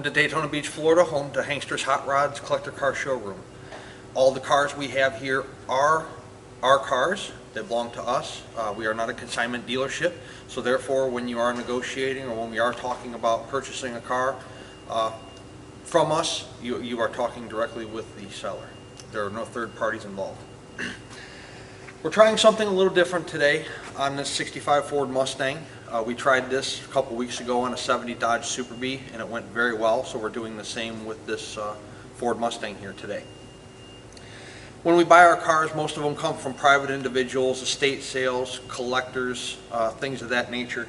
to Daytona Beach, Florida, home to Hankster's Hot Rods Collector Car Showroom. All the cars we have here are our cars. They belong to us. We are not a consignment dealership, so therefore when you are negotiating or when we are talking about purchasing a car from us, you are talking directly with the seller. There are no third parties involved. We're trying something a little different today on this 65 Ford Mustang. We tried this a couple weeks ago on a 70 Dodge Super Bee and it went very well, so we're doing the same with this Ford Mustang here today. When we buy our cars, most of them come from private individuals, estate sales, collectors, things of that nature.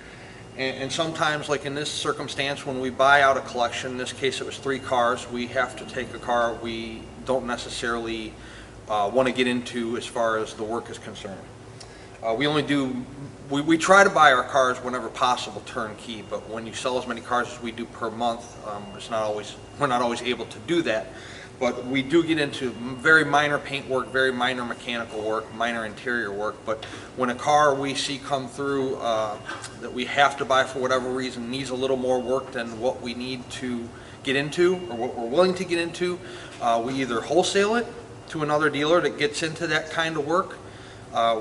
And sometimes, like in this circumstance, when we buy out a collection, in this case it was 3 cars, we have to take a car we don't necessarily want to get into as far as the work is concerned. We try to buy our cars whenever possible turnkey, but when you sell as many cars as we do per month, we're not always able to do that. But we do get into very minor paint work, very minor mechanical work, minor interior work. But when a car we see come through that we have to buy for whatever reason needs a little more work than what we need to get into or what we're willing to get into, we either wholesale it to another dealer that gets into that kind of work,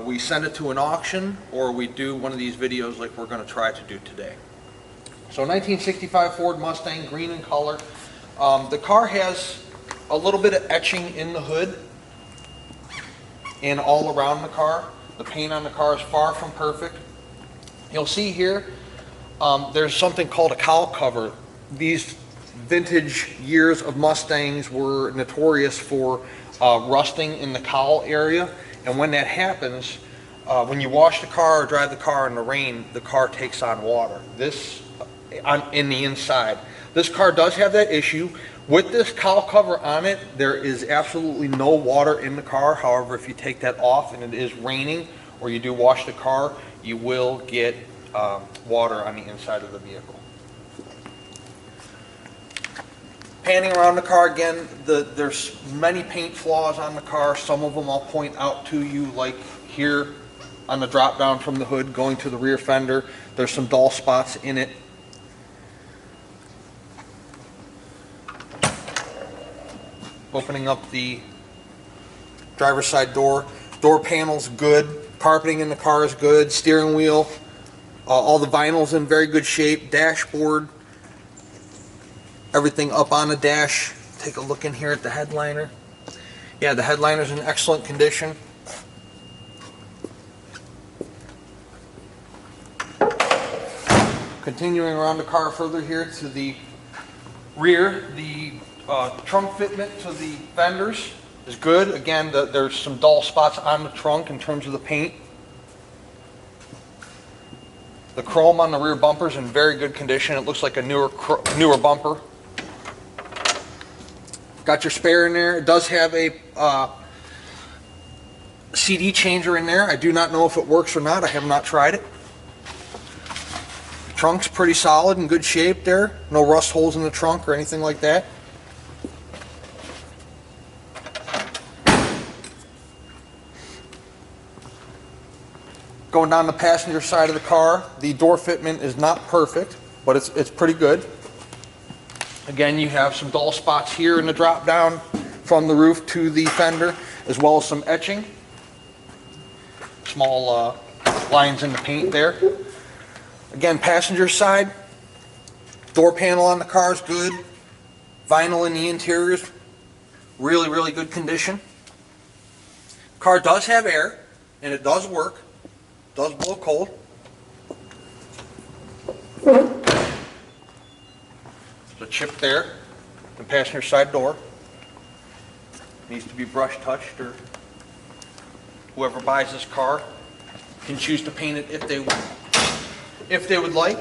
we send it to an auction, or we do one of these videos like we're going to try to do today. So 1965 Ford Mustang, green in color. The car has a little bit of etching in the hood and all around the car. The paint on the car is far from perfect. You'll see here there's something called a cowl cover. These vintage years of Mustangs were notorious for rusting in the cowl area, and when that happens, when you wash the car or drive the car in the rain, the car takes on water. This in the inside. This car does have that issue. With this cowl cover on it, there is absolutely no water in the car. However, if you take that off and it is raining or you do wash the car, you will get water on the inside of the vehicle. Panning around the car again, there's many paint flaws on the car. Some of them I'll point out to you, like here on the drop down from the hood going to the rear fender. There's some dull spots in it. Opening up the driver's side door. Door panel's good. Carpeting in the car is good. Steering wheel. All the vinyl's in very good shape. Dashboard. Everything up on the dash. Take a look in here at the headliner. Yeah, the headliner's in excellent condition. Continuing around the car further here to the rear, the trunk fitment to the fenders is good. Again, there's some dull spots on the trunk in terms of the paint. The chrome on the rear bumper is in very good condition. It looks like a newer bumper. Got your spare in there. It does have a CD changer in there. I do not know if it works or not. I have not tried it. The trunk's pretty solid and good shape there. No rust holes in the trunk or anything like that. Going down the passenger side of the car, the door fitment is not perfect, but it's pretty good. Again, you have some dull spots here in the drop down from the roof to the fender, as well as some etching. Small lines in the paint there. Again, passenger side, door panel on the car is good. Vinyl in the interior is really, really good condition. Car does have air, and it does work. Does blow cold. There's a chip there, the passenger side door. Needs to be brush touched, or whoever buys this car can choose to paint it if they would like.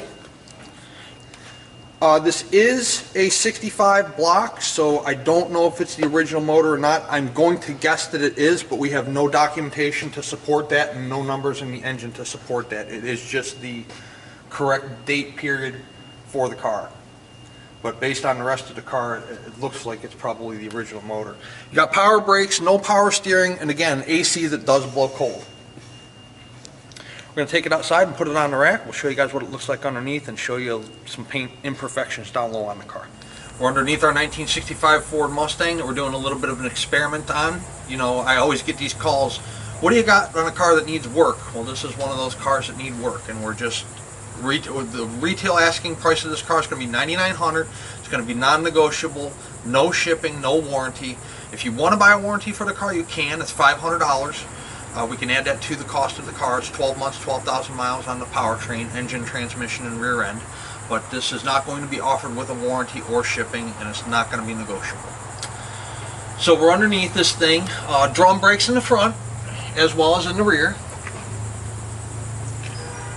This is a 65 block, so I don't know if it's the original motor or not. I'm going to guess that it is, but we have no documentation to support that and no numbers in the engine to support that. It is just the correct date period for the car. But based on the rest of the car, it looks like it's probably the original motor. You got power brakes, no power steering, and again, AC that does blow cold. We're going to take it outside and put it on the rack. We'll show you guys what it looks like underneath and show you some paint imperfections down low on the car. We're underneath our 1965 Ford Mustang that we're doing a little bit of an experiment on. You know, I always get these calls, what do you got on a car that needs work? Well, this is one of those cars that need work, and we're just, the retail asking price of this car is going to be $9,900. It's going to be non-negotiable, no shipping, no warranty. If you want to buy a warranty for the car, you can. It's $500. We can add that to the cost of the car. It's 12 months, 12,000 miles on the powertrain, engine, transmission, and rear end. But this is not going to be offered with a warranty or shipping, and it's not going to be negotiable. So we're underneath this thing. Drum brakes in the front, as well as in the rear.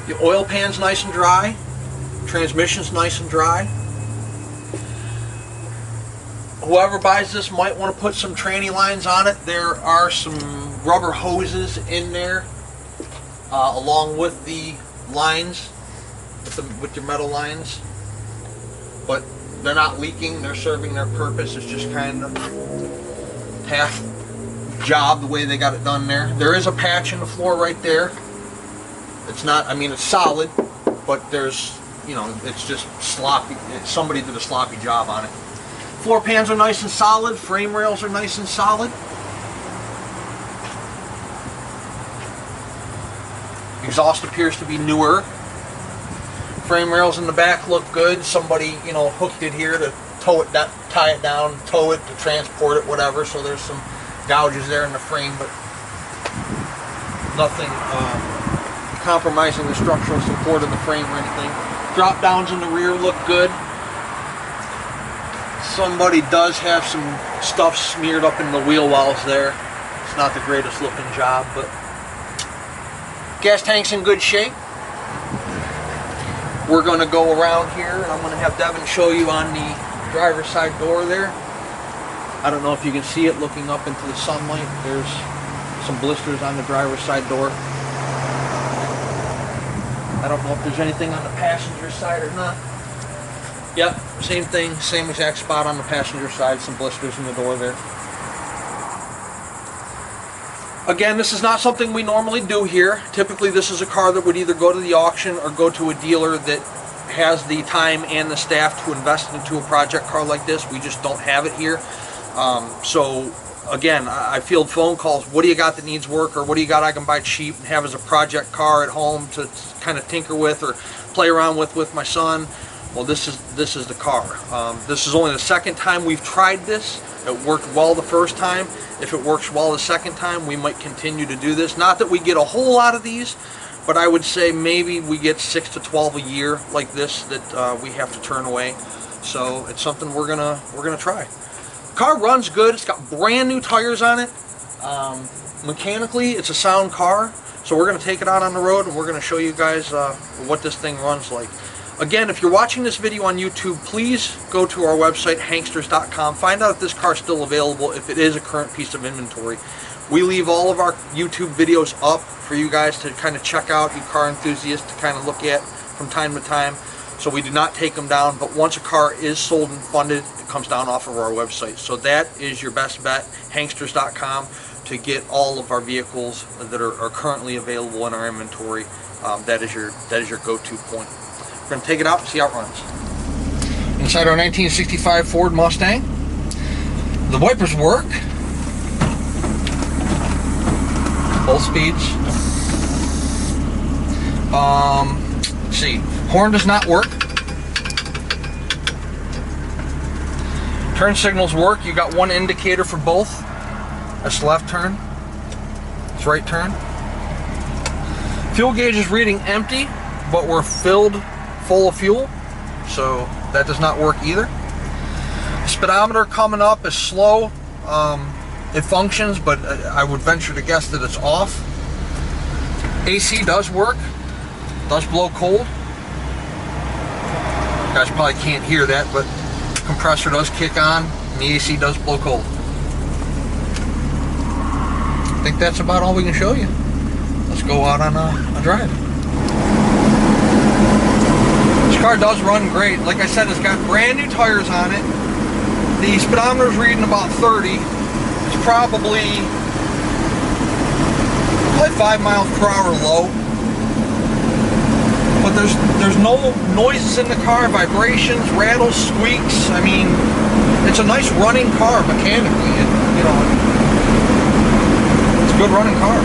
The oil pan's nice and dry. Transmission's nice and dry. Whoever buys this might want to put some tranny lines on it. There are some rubber hoses in there, along with the lines, with your metal lines, but they're not leaking. They're serving their purpose. It's just kind of half job the way they got it done there. There is a patch in the floor right there. It's not, I mean, it's solid, but there's, you know, it's just sloppy. Somebody did a sloppy job on it. Floor pans are nice and solid. Frame rails are nice and solid. Exhaust appears to be newer. Frame rails in the back look good. Somebody, you know, hooked it here to tow it down, tie it down, tow it to transport it, whatever. So there's some gouges there in the frame, but nothing compromising the structural support of the frame or anything. Drop downs in the rear look good. Somebody does have some stuff smeared up in the wheel wells there. It's not the greatest looking job, but gas tank's in good shape. We're going to go around here, and I'm going to have Devin show you on the driver's side door there. I don't know if you can see it looking up into the sunlight. There's some blisters on the driver's side door. I don't know if there's anything on the passenger side or not. Yep, same thing, same exact spot on the passenger side, some blisters in the door there. Again, this is not something we normally do here. Typically this is a car that would either go to the auction or go to a dealer that has the time and the staff to invest into a project car like this. We just don't have it here. So again, I field phone calls, what do you got that needs work, or what do you got I can buy cheap and have as a project car at home to kind of tinker with or play around with my son. Well, this is the car. This is only the second time we've tried this. It worked well the first time. If it works well the second time, we might continue to do this. Not that we get a whole lot of these, but I would say maybe we get 6 to 12 a year like this that we have to turn away. So it's something we're gonna try. Car runs good. It's got brand new tires on it. Mechanically, it's a sound car. So we're gonna take it out on the road and we're gonna show you guys what this thing runs like. Again, if you're watching this video on YouTube, please go to our website, hanksters.com. Find out if this car is still available, if it is a current piece of inventory. We leave all of our YouTube videos up for you guys to kind of check out, you car enthusiasts, to kind of look at from time to time. So we do not take them down, but once a car is sold and funded, it comes down off of our website. So that is your best bet, hanksters.com, to get all of our vehicles that are currently available in our inventory. That is your go-to point. We're going to take it out and see how it runs. Inside our 1965 Ford Mustang. The wipers work. Both speeds. Let's see. Horn does not work. Turn signals work. You got one indicator for both. That's left turn. It's right turn. Fuel gauge is reading empty, but we're filled full of fuel, so that does not work either. Speedometer coming up is slow. It functions, but I would venture to guess that it's off. AC does work, does blow cold. You guys probably can't hear that, but the compressor does kick on and the AC does blow cold. I think that's about all we can show you. Let's go out on a drive. This car does run great. Like I said, it's got brand new tires on it. The speedometer is reading about 30. It's probably 5 miles per hour low. but there's no noises in the car, vibrations, rattles, squeaks. I mean, it's a nice running car mechanically. It's a good running car.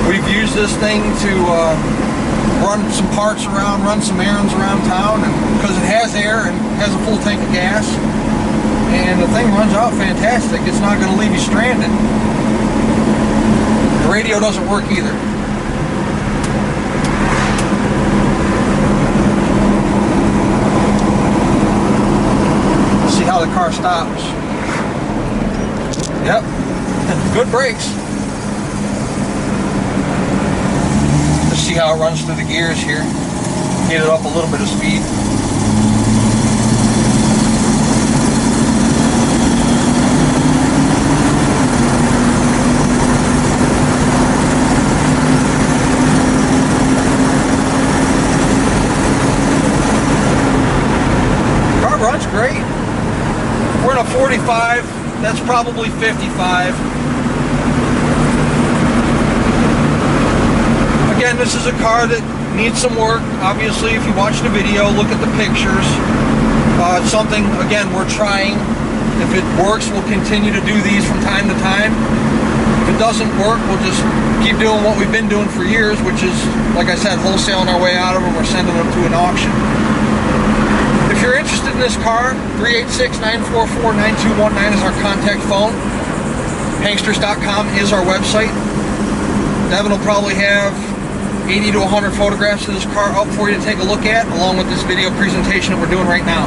We've used this thing to run some parts around, run some errands around town, and because it has air and has a full tank of gas, and the thing runs out fantastic. It's not going to leave you stranded. The radio doesn't work either. See how the car stops. Yep, good brakes. Let's see how it runs through the gears here. Get it up a little bit of speed. Car runs great. We're in a 45, that's probably 55. Again, this is a car that needs some work. Obviously, if you watch the video, look at the pictures. It's something, again, we're trying. If it works, we'll continue to do these from time to time. If it doesn't work, we'll just keep doing what we've been doing for years, which is, like I said, wholesaling our way out of them or sending them to an auction. If you're interested in this car, 386-944-9219 is our contact phone. Hanksters.com is our website. Devin will probably have 80 to 100 photographs of this car up for you to take a look at, along with this video presentation that we're doing right now.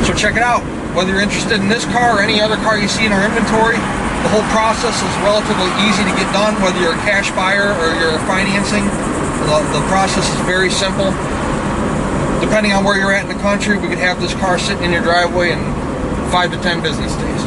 So check it out. Whether you're interested in this car or any other car you see in our inventory, the whole process is relatively easy to get done. Whether you're a cash buyer or you're financing, the process is very simple. Depending on where you're at in the country, we could have this car sitting in your driveway in 5 to 10 business days.